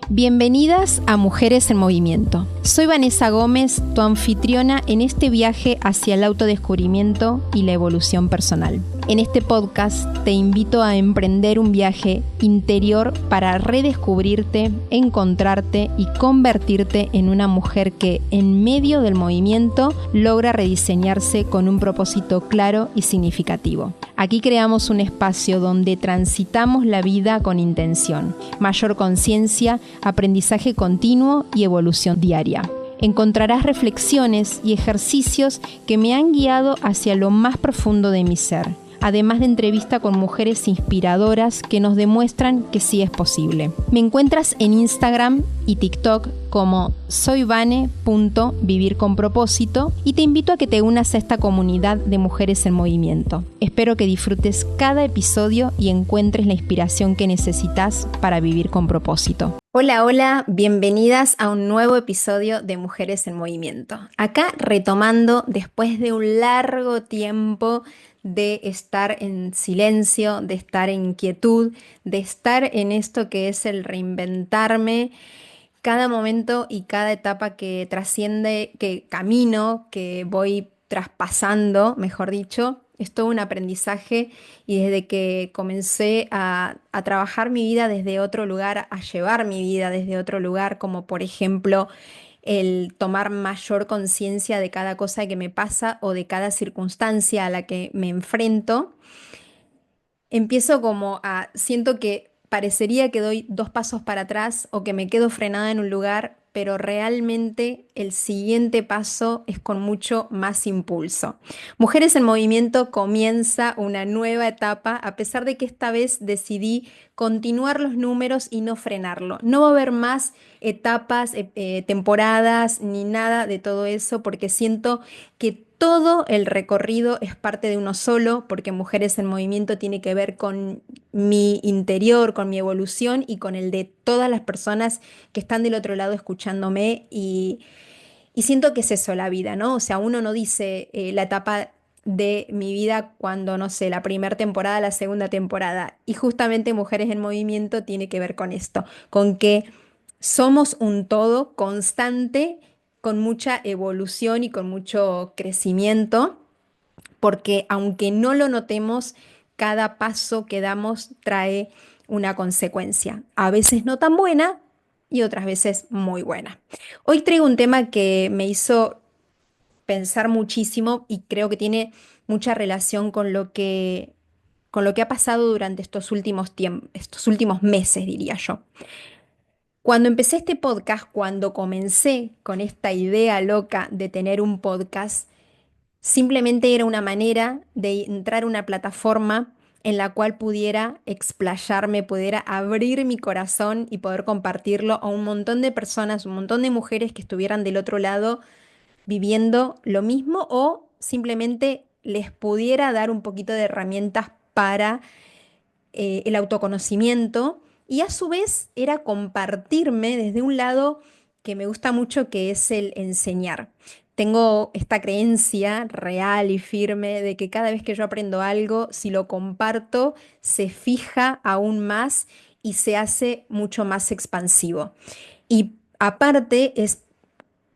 Bienvenidas a Mujeres en Movimiento. Soy Vanessa Gómez, tu anfitriona en este viaje hacia el autodescubrimiento y la evolución personal. En este podcast te invito a emprender un viaje interior para redescubrirte, encontrarte y convertirte en una mujer que, en medio del movimiento, logra rediseñarse con un propósito claro y significativo. Aquí creamos un espacio donde transitamos la vida con intención, mayor conciencia, aprendizaje continuo y evolución diaria. Encontrarás reflexiones y ejercicios que me han guiado hacia lo más profundo de mi ser, además de entrevista con mujeres inspiradoras que nos demuestran que sí es posible. Me encuentras en Instagram y TikTok como soyvane.vivirconpropósito y te invito a que te unas a esta comunidad de mujeres en movimiento. Espero que disfrutes cada episodio y encuentres la inspiración que necesitas para vivir con propósito. Hola, bienvenidas a un nuevo episodio de Mujeres en Movimiento. Acá retomando después de un largo tiempo de estar en silencio, de estar en quietud, de estar en esto que es el reinventarme cada momento y cada etapa que trasciende, que camino, que voy traspasando, mejor dicho. Es todo un aprendizaje y desde que comencé a trabajar mi vida desde otro lugar, a llevar mi vida desde otro lugar, como por ejemplo el tomar mayor conciencia de cada cosa que me pasa o de cada circunstancia a la que me enfrento, empiezo siento que parecería que doy dos pasos para atrás o que me quedo frenada en un lugar, pero realmente el siguiente paso es con mucho más impulso. Mujeres en Movimiento comienza una nueva etapa, a pesar de que esta vez decidí continuar los números y no frenarlo. No va a haber más etapas, temporadas, ni nada de todo eso, porque siento que todo el recorrido es parte de uno solo, porque Mujeres en Movimiento tiene que ver con mi interior, con mi evolución y con el de todas las personas que están del otro lado escuchándome y siento que es eso la vida, ¿no? O sea, uno no dice la etapa de mi vida cuando, no sé, la primera temporada, la segunda temporada. Y justamente Mujeres en Movimiento tiene que ver con esto, con que somos un todo constante, con mucha evolución y con mucho crecimiento, porque aunque no lo notemos, cada paso que damos trae una consecuencia, a veces no tan buena y otras veces muy buena. Hoy traigo un tema que me hizo pensar muchísimo y creo que tiene mucha relación con lo que ha pasado durante estos últimos estos últimos meses, diría yo. Cuando empecé este podcast, cuando comencé con esta idea loca de tener un podcast, simplemente era una manera de entrar a una plataforma en la cual pudiera explayarme, pudiera abrir mi corazón y poder compartirlo a un montón de personas, un montón de mujeres que estuvieran del otro lado viviendo lo mismo o simplemente les pudiera dar un poquito de herramientas para el autoconocimiento y a su vez era compartirme desde un lado que me gusta mucho, que es el enseñar. Tengo esta creencia real y firme de que cada vez que yo aprendo algo, si lo comparto, se fija aún más y se hace mucho más expansivo. Y aparte es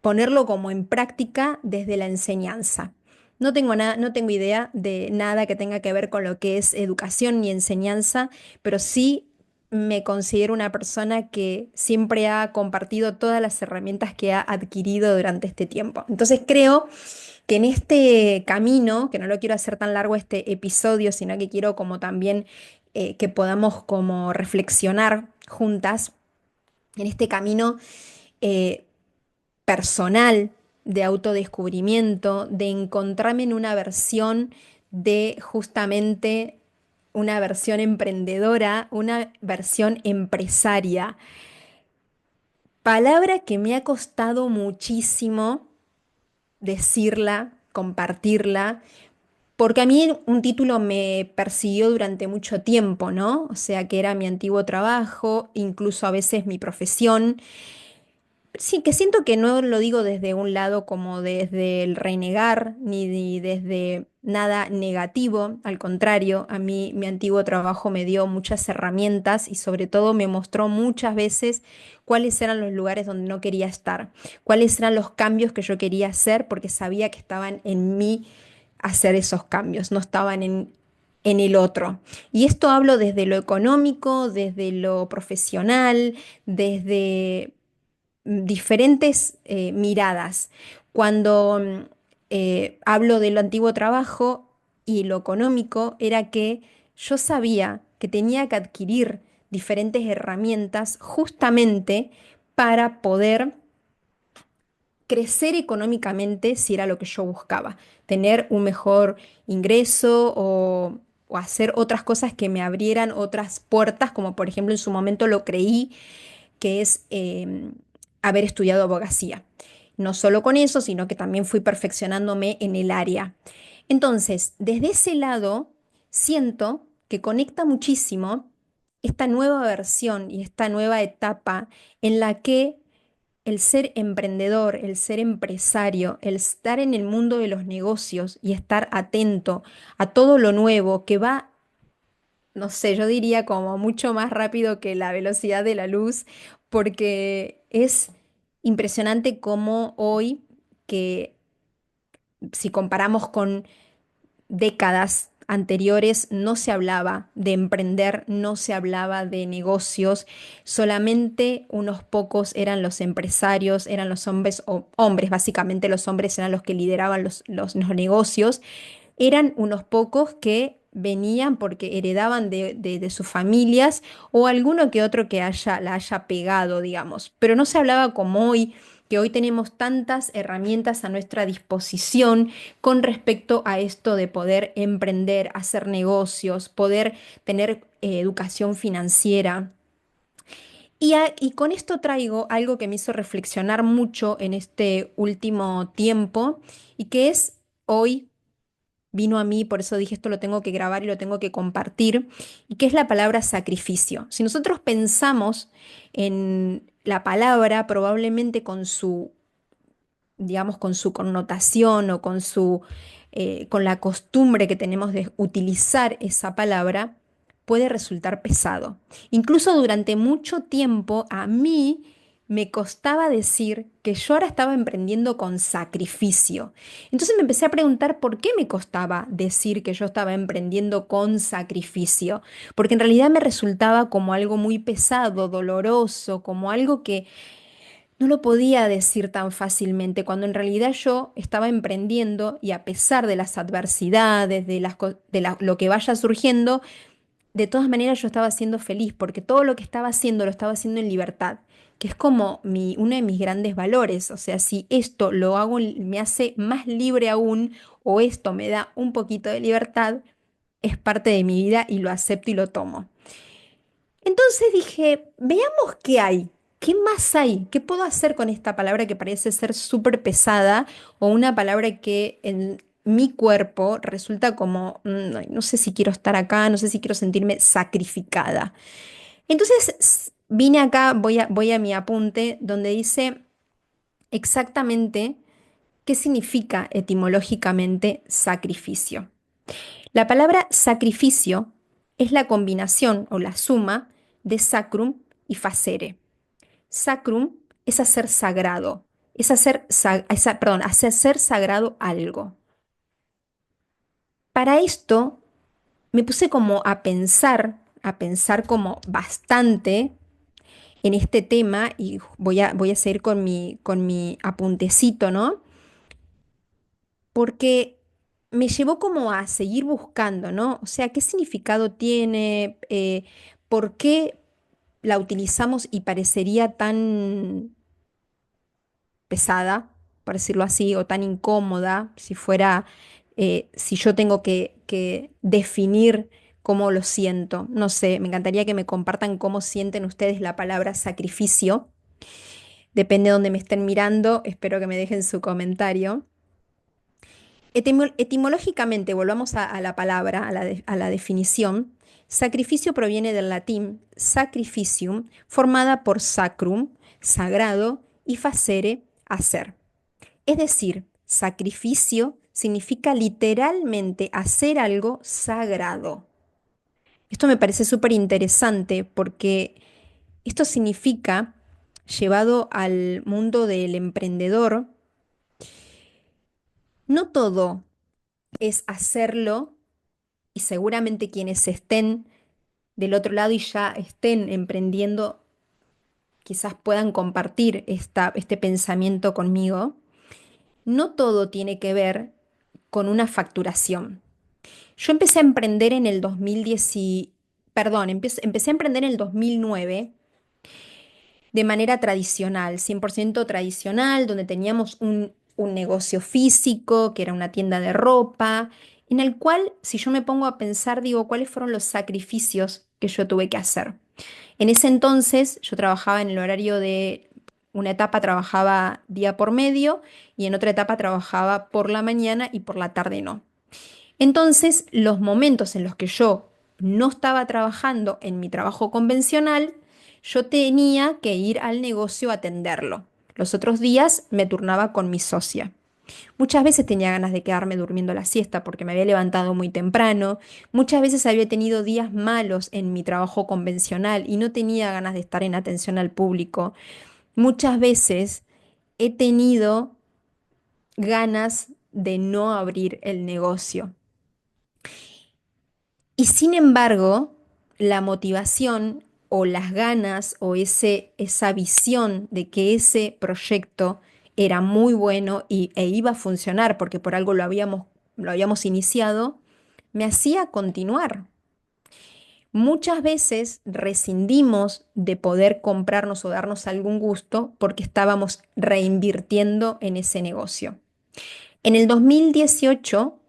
ponerlo como en práctica desde la enseñanza. No tengo idea de nada que tenga que ver con lo que es educación ni enseñanza, pero sí me considero una persona que siempre ha compartido todas las herramientas que ha adquirido durante este tiempo. Entonces creo que en este camino, que no lo quiero hacer tan largo este episodio, sino que quiero como también que podamos como reflexionar juntas en este camino eh, personal de autodescubrimiento, de encontrarme en una versión de justamente una versión emprendedora, una versión empresaria. Palabra que me ha costado muchísimo decirla, compartirla, porque a mí un título me persiguió durante mucho tiempo, ¿no? O sea, que era mi antiguo trabajo, incluso a veces mi profesión. Sí, que siento que no lo digo desde un lado como desde el renegar ni desde nada negativo, al contrario, a mí mi antiguo trabajo me dio muchas herramientas y sobre todo me mostró muchas veces cuáles eran los lugares donde no quería estar, cuáles eran los cambios que yo quería hacer porque sabía que estaban en mí hacer esos cambios, no estaban en el otro. Y esto hablo desde lo económico, desde lo profesional, desde diferentes miradas. Cuando hablo del antiguo trabajo y lo económico, era que yo sabía que tenía que adquirir diferentes herramientas justamente para poder crecer económicamente si era lo que yo buscaba, tener un mejor ingreso o hacer otras cosas que me abrieran otras puertas, como por ejemplo en su momento lo creí que es haber estudiado abogacía. No solo con eso, sino que también fui perfeccionándome en el área. Entonces, desde ese lado, siento que conecta muchísimo esta nueva versión y esta nueva etapa en la que el ser emprendedor, el ser empresario, el estar en el mundo de los negocios y estar atento a todo lo nuevo que va, no sé, yo diría como mucho más rápido que la velocidad de la luz, porque es impresionante cómo hoy, que si comparamos con décadas anteriores, no se hablaba de emprender, no se hablaba de negocios, solamente unos pocos eran los empresarios, eran los hombres, o hombres, básicamente los hombres eran los que lideraban los negocios, eran unos pocos que venían porque heredaban de sus familias o alguno que otro que la haya pegado, digamos. Pero no se hablaba como hoy, que hoy tenemos tantas herramientas a nuestra disposición con respecto a esto de poder emprender, hacer negocios, poder tener educación financiera. Y con esto traigo algo que me hizo reflexionar mucho en este último tiempo y que es hoy vino a mí, por eso dije esto lo tengo que grabar y lo tengo que compartir, y que es la palabra sacrificio. Si nosotros pensamos en la palabra, probablemente con su, digamos, con su connotación o con con la costumbre que tenemos de utilizar esa palabra, puede resultar pesado. Incluso durante mucho tiempo a mí me costaba decir que yo ahora estaba emprendiendo con sacrificio. Entonces me empecé a preguntar por qué me costaba decir que yo estaba emprendiendo con sacrificio, porque en realidad me resultaba como algo muy pesado, doloroso, como algo que no lo podía decir tan fácilmente cuando en realidad yo estaba emprendiendo y a pesar de las adversidades, lo que vaya surgiendo, de todas maneras yo estaba siendo feliz porque todo lo que estaba haciendo lo estaba haciendo en libertad, que es como uno de mis grandes valores. O sea, si esto lo hago, me hace más libre aún o esto me da un poquito de libertad, es parte de mi vida y lo acepto y lo tomo. Entonces dije, veamos qué hay, qué más hay, qué puedo hacer con esta palabra que parece ser súper pesada o una palabra que en mi cuerpo resulta como, ay, no sé si quiero estar acá, no sé si quiero sentirme sacrificada. Entonces vine acá, voy a mi apunte donde dice exactamente qué significa etimológicamente sacrificio. La palabra sacrificio es la combinación o la suma de sacrum y facere. Sacrum es hacer sagrado, es perdón, hacer sagrado algo. Para esto me puse como a pensar como bastante en este tema y voy a seguir con mi apuntecito, ¿no? Porque me llevó como a seguir buscando, ¿no? O sea, ¿qué significado tiene? ¿Por qué la utilizamos y parecería tan pesada, por decirlo así, o tan incómoda, si fuera, si yo tengo que definir cómo lo siento? No sé, me encantaría que me compartan cómo sienten ustedes la palabra sacrificio. Depende de dónde me estén mirando, espero que me dejen su comentario. Etimológicamente, volvamos a la palabra, a la definición. Sacrificio proviene del latín sacrificium, formada por sacrum, sagrado, y facere, hacer. Es decir, sacrificio significa literalmente hacer algo sagrado. Esto me parece súper interesante porque esto significa, llevado al mundo del emprendedor, no todo es hacerlo y seguramente quienes estén del otro lado y ya estén emprendiendo quizás puedan compartir este pensamiento conmigo. No todo tiene que ver con una facturación. Yo empecé a emprender en el 2010, perdón, empecé a emprender en el 2009 de manera tradicional, 100% tradicional, donde teníamos un negocio físico, que era una tienda de ropa, en el cual, si yo me pongo a pensar, digo, ¿cuáles fueron los sacrificios que yo tuve que hacer? En ese entonces yo trabajaba en el horario de una etapa trabajaba día por medio y en otra etapa trabajaba por la mañana y por la tarde no. Entonces, los momentos en los que yo no estaba trabajando en mi trabajo convencional, yo tenía que ir al negocio a atenderlo. Los otros días me turnaba con mi socia. Muchas veces tenía ganas de quedarme durmiendo la siesta porque me había levantado muy temprano. Muchas veces había tenido días malos en mi trabajo convencional y no tenía ganas de estar en atención al público. Muchas veces he tenido ganas de no abrir el negocio. Y sin embargo, la motivación o las ganas o esa visión de que ese proyecto era muy bueno e iba a funcionar porque por algo lo habíamos iniciado, me hacía continuar. Muchas veces rescindimos de poder comprarnos o darnos algún gusto porque estábamos reinvirtiendo en ese negocio. En el 2018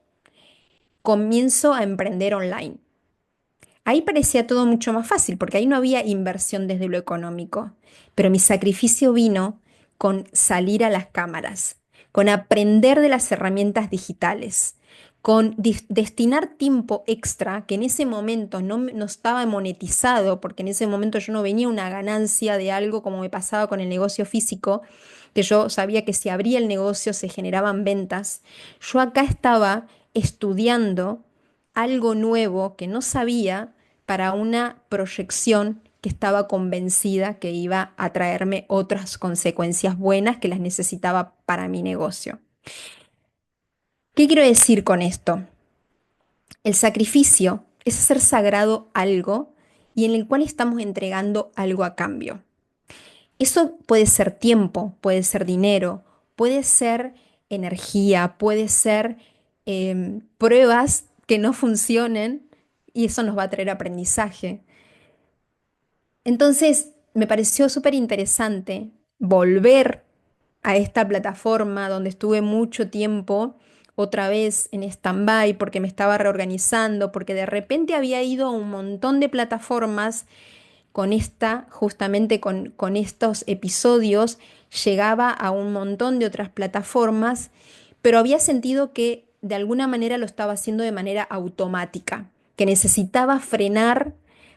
comienzo a emprender online. Ahí parecía todo mucho más fácil porque ahí no había inversión desde lo económico, pero mi sacrificio vino con salir a las cámaras, con aprender de las herramientas digitales, con destinar tiempo extra que en ese momento no estaba monetizado, porque en ese momento yo no venía una ganancia de algo como me pasaba con el negocio físico, que yo sabía que si abría el negocio se generaban ventas. Yo acá estaba estudiando algo nuevo que no sabía para una proyección que estaba convencida que iba a traerme otras consecuencias buenas que las necesitaba para mi negocio. ¿Qué quiero decir con esto? El sacrificio es hacer sagrado algo y en el cual estamos entregando algo a cambio. Eso puede ser tiempo, puede ser dinero, puede ser energía, puede ser pruebas que no funcionen y eso nos va a traer aprendizaje. Entonces, me pareció súper interesante volver a esta plataforma donde estuve mucho tiempo otra vez en stand-by porque me estaba reorganizando, porque de repente había ido a un montón de plataformas con justamente con estos episodios, llegaba a un montón de otras plataformas, pero había sentido que de alguna manera lo estaba haciendo de manera automática, que necesitaba frenar,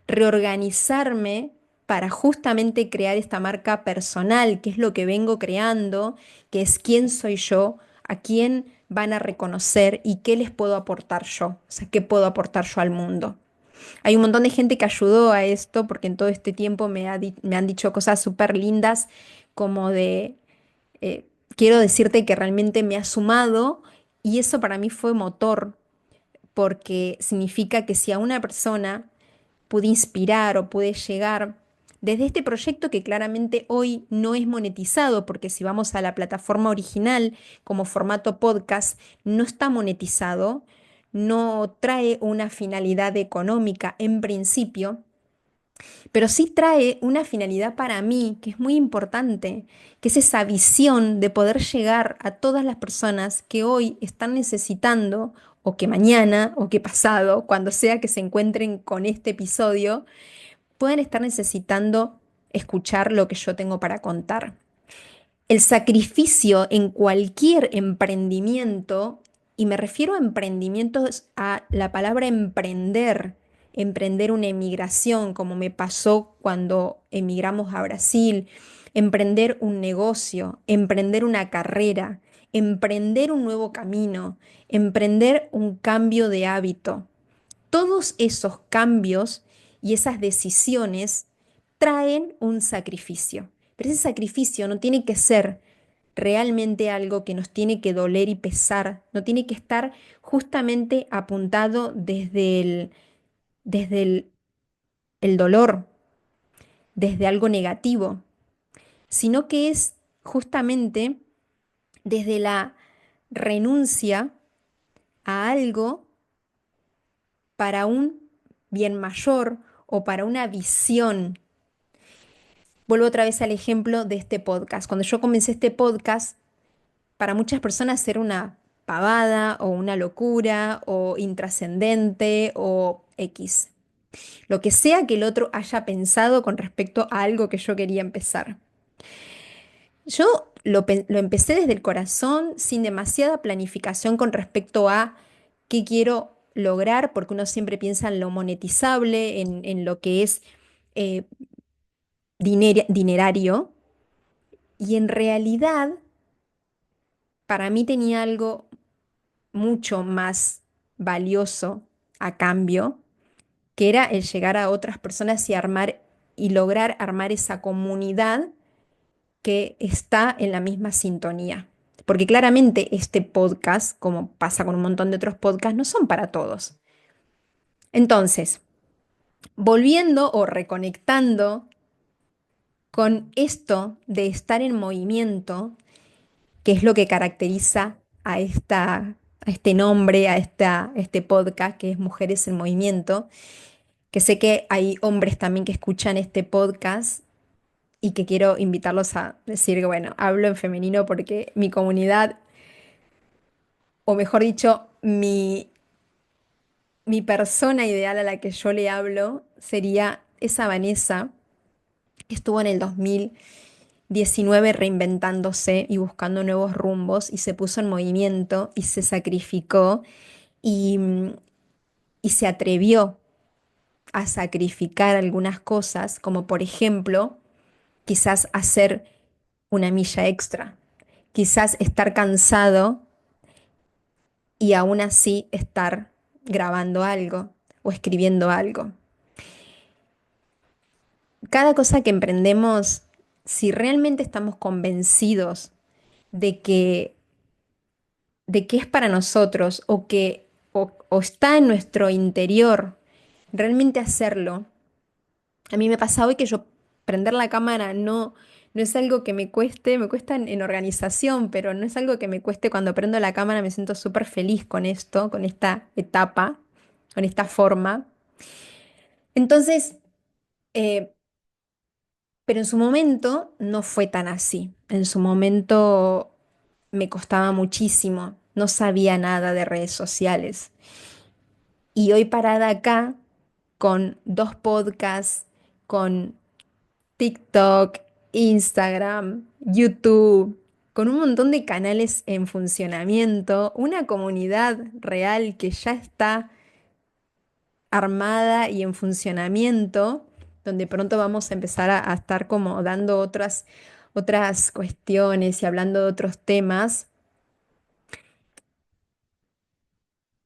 reorganizarme para justamente crear esta marca personal, que es lo que vengo creando, que es quién soy yo, a quién van a reconocer y qué les puedo aportar yo, o sea, qué puedo aportar yo al mundo. Hay un montón de gente que ayudó a esto porque en todo este tiempo me han dicho cosas súper lindas como de, quiero decirte que realmente me ha sumado y eso para mí fue motor porque significa que si a una persona pude inspirar o pude llegar desde este proyecto que claramente hoy no es monetizado, porque si vamos a la plataforma original como formato podcast, no está monetizado, no trae una finalidad económica en principio, pero sí trae una finalidad para mí que es muy importante, que es esa visión de poder llegar a todas las personas que hoy están necesitando, o que mañana, o que pasado, cuando sea que se encuentren con este episodio, pueden estar necesitando escuchar lo que yo tengo para contar. El sacrificio en cualquier emprendimiento, y me refiero a emprendimientos, a la palabra emprender, emprender una emigración, como me pasó cuando emigramos a Brasil, emprender un negocio, emprender una carrera, emprender un nuevo camino, emprender un cambio de hábito. Todos esos cambios y esas decisiones traen un sacrificio, pero ese sacrificio no tiene que ser realmente algo que nos tiene que doler y pesar, no tiene que estar justamente apuntado desde el dolor, desde algo negativo, sino que es justamente desde la renuncia a algo para un bien mayor o para una visión. Vuelvo otra vez al ejemplo de este podcast. Cuando yo comencé este podcast, para muchas personas era una pavada o una locura o intrascendente o X. Lo que sea que el otro haya pensado con respecto a algo que yo quería empezar. Yo lo empecé desde el corazón, sin demasiada planificación con respecto a qué quiero lograr, porque uno siempre piensa en lo monetizable, en lo que es eh, dinerario, y en realidad para mí tenía algo mucho más valioso a cambio, que era el llegar a otras personas y armar y lograr armar esa comunidad que está en la misma sintonía. Porque claramente este podcast, como pasa con un montón de otros podcasts, no son para todos. Entonces, volviendo o reconectando con esto de estar en movimiento, que es lo que caracteriza a este nombre, este podcast, que es Mujeres en Movimiento, que sé que hay hombres también que escuchan este podcast y que quiero invitarlos a decir que, bueno, hablo en femenino porque mi comunidad, o mejor dicho, mi persona ideal a la que yo le hablo sería esa Vanessa que estuvo en el 2019 reinventándose y buscando nuevos rumbos y se puso en movimiento y se sacrificó y, y se atrevió a sacrificar algunas cosas, como por ejemplo, quizás hacer una milla extra, quizás estar cansado y aún así estar grabando algo o escribiendo algo. Cada cosa que emprendemos, si realmente estamos convencidos de que es para nosotros o está en nuestro interior, realmente hacerlo. A mí me pasa hoy que yo prender la cámara no es algo que me cuesta en organización, pero no es algo que me cueste cuando prendo la cámara, me siento súper feliz con esto, con esta etapa, con esta forma. Entonces, eh, pero en su momento no fue tan así. En su momento me costaba muchísimo, no sabía nada de redes sociales. Y hoy parada acá, con dos podcasts, con TikTok, Instagram, YouTube, con un montón de canales en funcionamiento, una comunidad real que ya está armada y en funcionamiento, donde pronto vamos a empezar a estar como dando otras cuestiones y hablando de otros temas,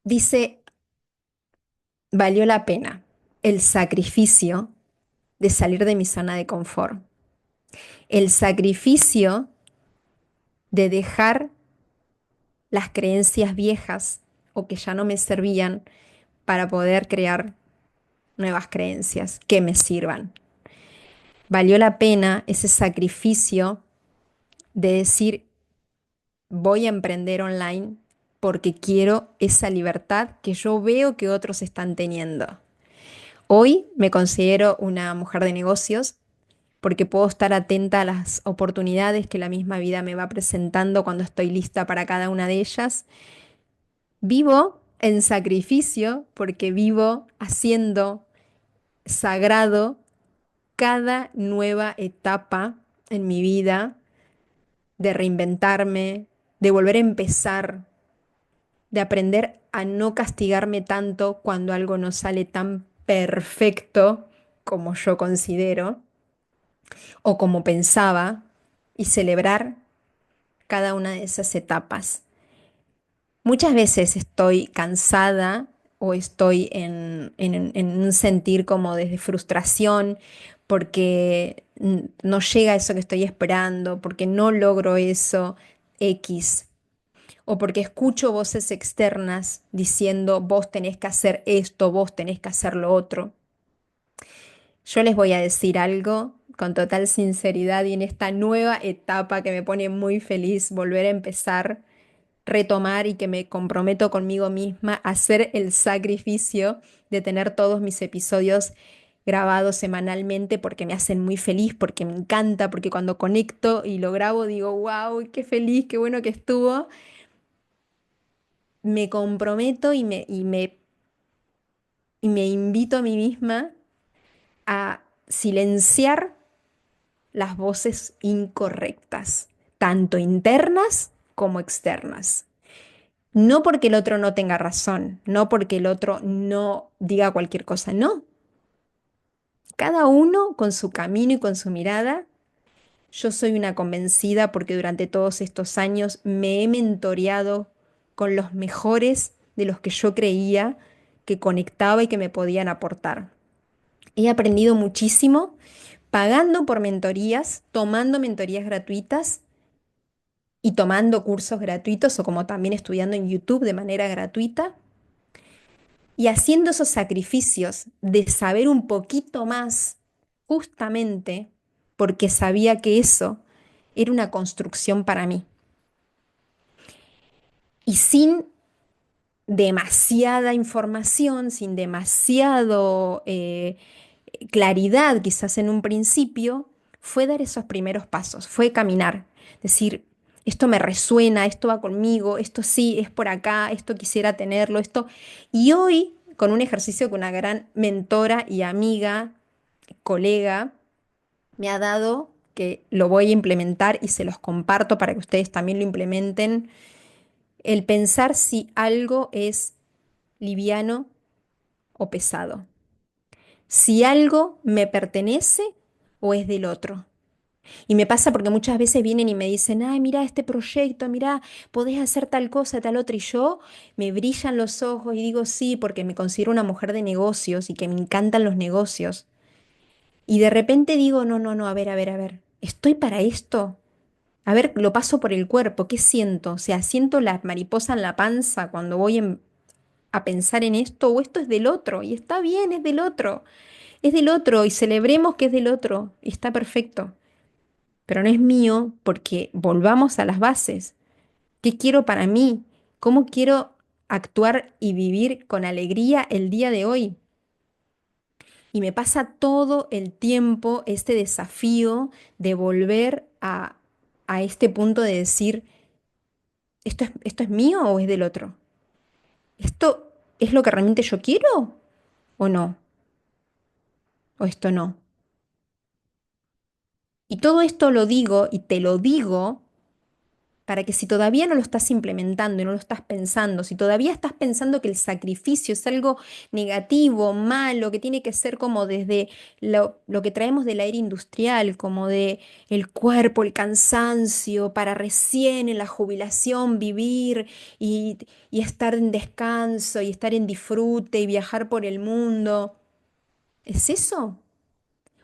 dice, valió la pena el sacrificio de salir de mi zona de confort, el sacrificio de dejar las creencias viejas o que ya no me servían para poder crear nuevas creencias que me sirvan. Valió la pena ese sacrificio de decir, voy a emprender online porque quiero esa libertad que yo veo que otros están teniendo. Hoy me considero una mujer de negocios porque puedo estar atenta a las oportunidades que la misma vida me va presentando cuando estoy lista para cada una de ellas. Vivo en sacrificio porque vivo haciendo sagrado cada nueva etapa en mi vida de reinventarme, de volver a empezar, de aprender a no castigarme tanto cuando algo no sale tan perfecto como yo considero. o como pensaba y celebrar cada una de esas etapas. Muchas veces estoy cansada o estoy en un sentir como desde frustración porque no llega eso que estoy esperando, porque no logro eso X, o porque escucho voces externas diciendo vos tenés que hacer esto, vos tenés que hacer lo otro. Yo les voy a decir algo con total sinceridad y en esta nueva etapa que me pone muy feliz volver a empezar, retomar y que me comprometo conmigo misma a hacer el sacrificio de tener todos mis episodios grabados semanalmente porque me hacen muy feliz, porque me encanta, porque cuando conecto y lo grabo digo, wow, qué feliz, qué bueno que estuvo. Me comprometo y me invito a mí misma a silenciar las voces incorrectas, tanto internas como externas. No porque el otro no tenga razón, no porque el otro no diga cualquier cosa, no. Cada uno con su camino y con su mirada. Yo soy una convencida porque durante todos estos años me he mentoreado con los mejores de los que yo creía que conectaba y que me podían aportar. He aprendido muchísimo pagando por mentorías, tomando mentorías gratuitas y tomando cursos gratuitos o como también estudiando en YouTube de manera gratuita y haciendo esos sacrificios de saber un poquito más justamente porque sabía que eso era una construcción para mí. Y sin demasiada información, sin demasiado claridad quizás en un principio, fue dar esos primeros pasos, fue caminar, decir, esto me resuena, esto va conmigo, esto sí, es por acá, esto quisiera tenerlo, esto. Y hoy, con un ejercicio que una gran mentora y amiga, colega, me ha dado, que lo voy a implementar y se los comparto para que ustedes también lo implementen, el pensar si algo es liviano o pesado, si algo me pertenece o es del otro. Y me pasa porque muchas veces vienen y me dicen, ay, mira este proyecto, mira, podés hacer tal cosa, tal otra. Y yo me brillan los ojos y digo sí, porque me considero una mujer de negocios y que me encantan los negocios. Y de repente digo, no, no, no, a ver, ¿estoy para esto? A ver, lo paso por el cuerpo, ¿qué siento? O sea, ¿siento la mariposa en la panza cuando voy a pensar en esto o esto es del otro? Y está bien, es del otro y celebremos que es del otro y está perfecto, pero no es mío porque volvamos a las bases. ¿Qué quiero para mí? ¿Cómo quiero actuar y vivir con alegría el día de hoy? Y me pasa todo el tiempo este desafío de volver a este punto de decir, ¿esto es mío o es del otro? ¿Esto es lo que realmente yo quiero o no? ¿O esto no? Y todo esto lo digo y te lo digo para que si todavía no lo estás implementando y no lo estás pensando, si todavía estás pensando que el sacrificio es algo negativo, malo, que tiene que ser como desde lo que traemos del aire industrial, como de el cuerpo, el cansancio, para recién en la jubilación vivir y, y estar en descanso y estar en disfrute y viajar por el mundo, ¿es eso?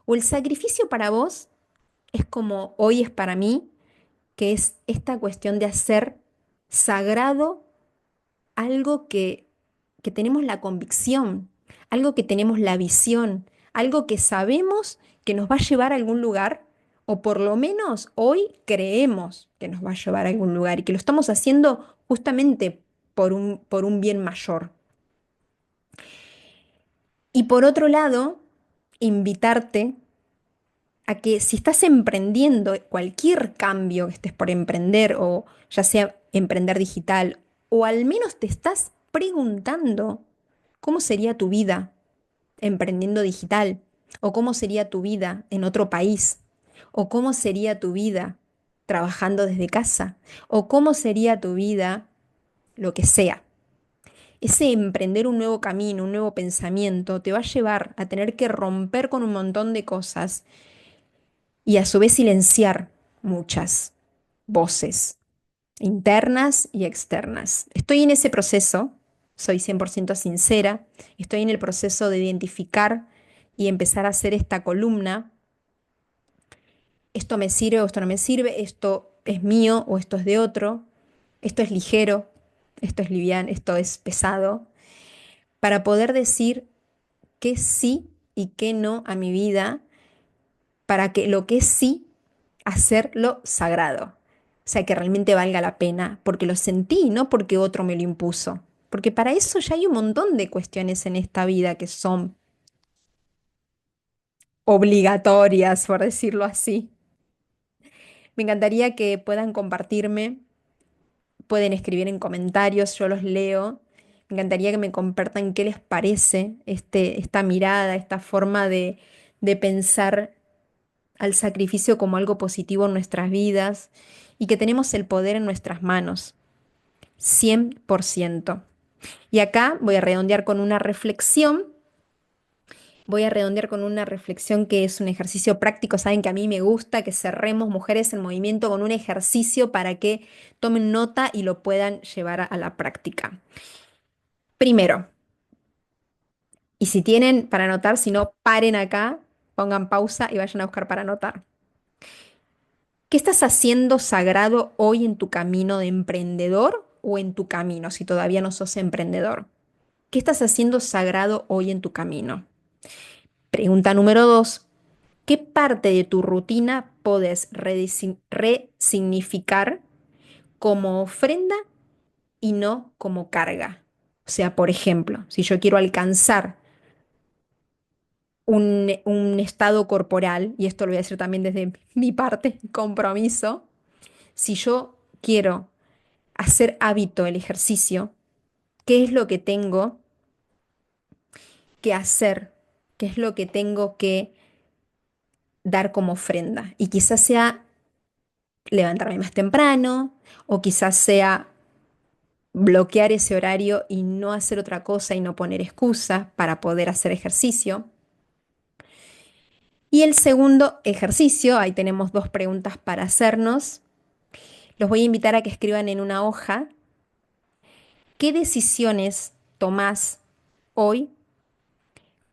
¿O el sacrificio para vos es como hoy es para mí? Que es esta cuestión de hacer sagrado algo que tenemos la convicción, algo que tenemos la visión, algo que sabemos que nos va a llevar a algún lugar, o por lo menos hoy creemos que nos va a llevar a algún lugar y que lo estamos haciendo justamente por un bien mayor. Y por otro lado, invitarte a que si estás emprendiendo cualquier cambio que estés por emprender, o ya sea emprender digital, o al menos te estás preguntando cómo sería tu vida emprendiendo digital, o cómo sería tu vida en otro país, o cómo sería tu vida trabajando desde casa, o cómo sería tu vida, lo que sea. Ese emprender un nuevo camino, un nuevo pensamiento, te va a llevar a tener que romper con un montón de cosas y a su vez silenciar muchas voces internas y externas. Estoy en ese proceso, soy 100% sincera, estoy en el proceso de identificar y empezar a hacer esta columna. Esto me sirve o esto no me sirve, esto es mío o esto es de otro, esto es ligero, esto es liviano, esto es pesado, para poder decir qué sí y qué no a mi vida, para que lo que es sí, hacerlo sagrado. O sea, que realmente valga la pena, porque lo sentí, no porque otro me lo impuso. Porque para eso ya hay un montón de cuestiones en esta vida que son obligatorias, por decirlo así. Me encantaría que puedan compartirme, pueden escribir en comentarios, yo los leo. Me encantaría que me compartan qué les parece esta mirada, esta forma de pensar al sacrificio como algo positivo en nuestras vidas y que tenemos el poder en nuestras manos, 100%. Y acá voy a redondear con una reflexión. Voy a redondear con una reflexión que es un ejercicio práctico. Saben que a mí me gusta que cerremos Mujeres en Movimiento con un ejercicio para que tomen nota y lo puedan llevar a la práctica. Primero, y si tienen para anotar, si no, paren acá, pongan pausa y vayan a buscar para anotar. ¿Qué estás haciendo sagrado hoy en tu camino de emprendedor o en tu camino si todavía no sos emprendedor? ¿Qué estás haciendo sagrado hoy en tu camino? Pregunta número 2. ¿Qué parte de tu rutina podés resignificar como ofrenda y no como carga? O sea, por ejemplo, si yo quiero alcanzar un estado corporal, y esto lo voy a decir también desde mi parte, compromiso, si yo quiero hacer hábito el ejercicio, ¿qué es lo que tengo que hacer? ¿Qué es lo que tengo que dar como ofrenda? Y quizás sea levantarme más temprano, o quizás sea bloquear ese horario y no hacer otra cosa y no poner excusas para poder hacer ejercicio. Y el segundo ejercicio, ahí tenemos dos preguntas para hacernos. Los voy a invitar a que escriban en una hoja qué decisiones tomás hoy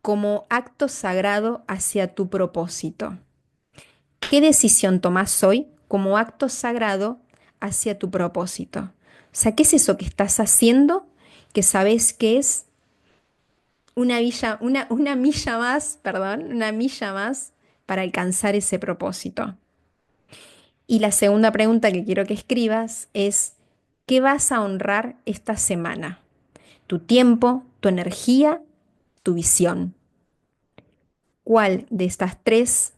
como acto sagrado hacia tu propósito. ¿Qué decisión tomás hoy como acto sagrado hacia tu propósito? O sea, ¿qué es eso que estás haciendo que sabes que es una milla más, perdón, una milla más para alcanzar ese propósito? Y la segunda pregunta que quiero que escribas es, ¿qué vas a honrar esta semana? ¿Tu tiempo, tu energía, tu visión? ¿Cuál de estas tres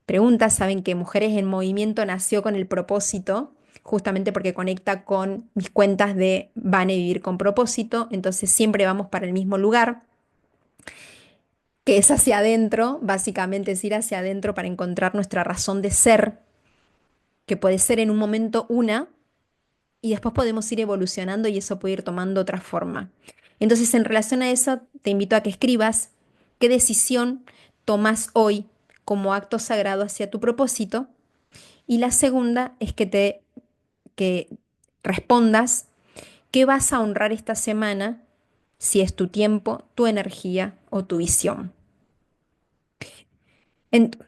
preguntas? Saben que Mujeres en Movimiento nació con el propósito, justamente porque conecta con mis cuentas de Van a vivir con propósito, entonces siempre vamos para el mismo lugar, que es hacia adentro, básicamente es ir hacia adentro para encontrar nuestra razón de ser, que puede ser en un momento una, y después podemos ir evolucionando y eso puede ir tomando otra forma. Entonces, en relación a eso, te invito a que escribas qué decisión tomas hoy como acto sagrado hacia tu propósito. Y la segunda es que respondas qué vas a honrar esta semana, si es tu tiempo, tu energía o tu visión. Ent-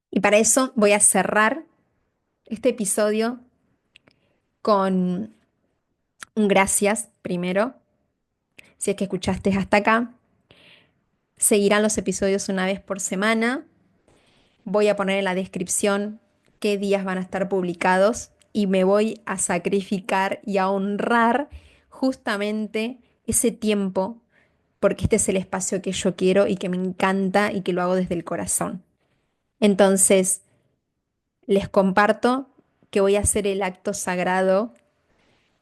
y para eso voy a cerrar este episodio con un gracias primero, si es que escuchaste hasta acá. Seguirán los episodios una vez por semana. Voy a poner en la descripción qué días van a estar publicados y me voy a sacrificar y a honrar justamente ese tiempo, porque este es el espacio que yo quiero y que me encanta y que lo hago desde el corazón. Entonces, les comparto que voy a hacer el acto sagrado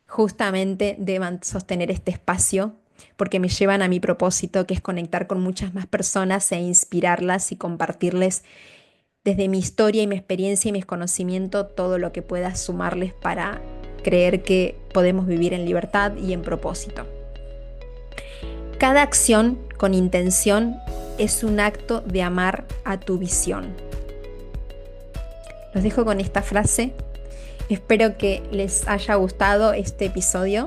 justamente de sostener este espacio, porque me llevan a mi propósito, que es conectar con muchas más personas e inspirarlas y compartirles desde mi historia y mi experiencia y mis conocimientos todo lo que pueda sumarles para creer que podemos vivir en libertad y en propósito. Cada acción con intención es un acto de amar a tu visión. Los dejo con esta frase. Espero que les haya gustado este episodio.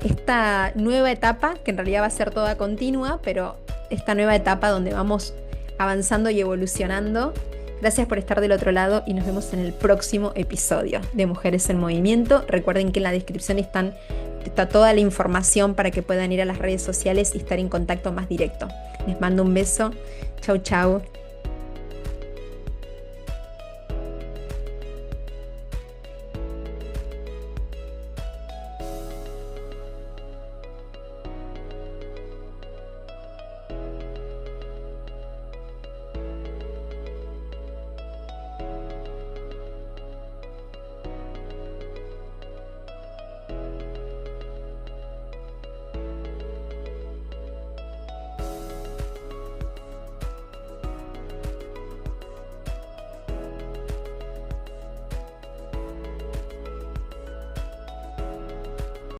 Esta nueva etapa, que en realidad va a ser toda continua, pero esta nueva etapa donde vamos avanzando y evolucionando. Gracias por estar del otro lado y nos vemos en el próximo episodio de Mujeres en Movimiento. Recuerden que en la descripción está toda la información para que puedan ir a las redes sociales y estar en contacto más directo. Les mando un beso. Chau, chau.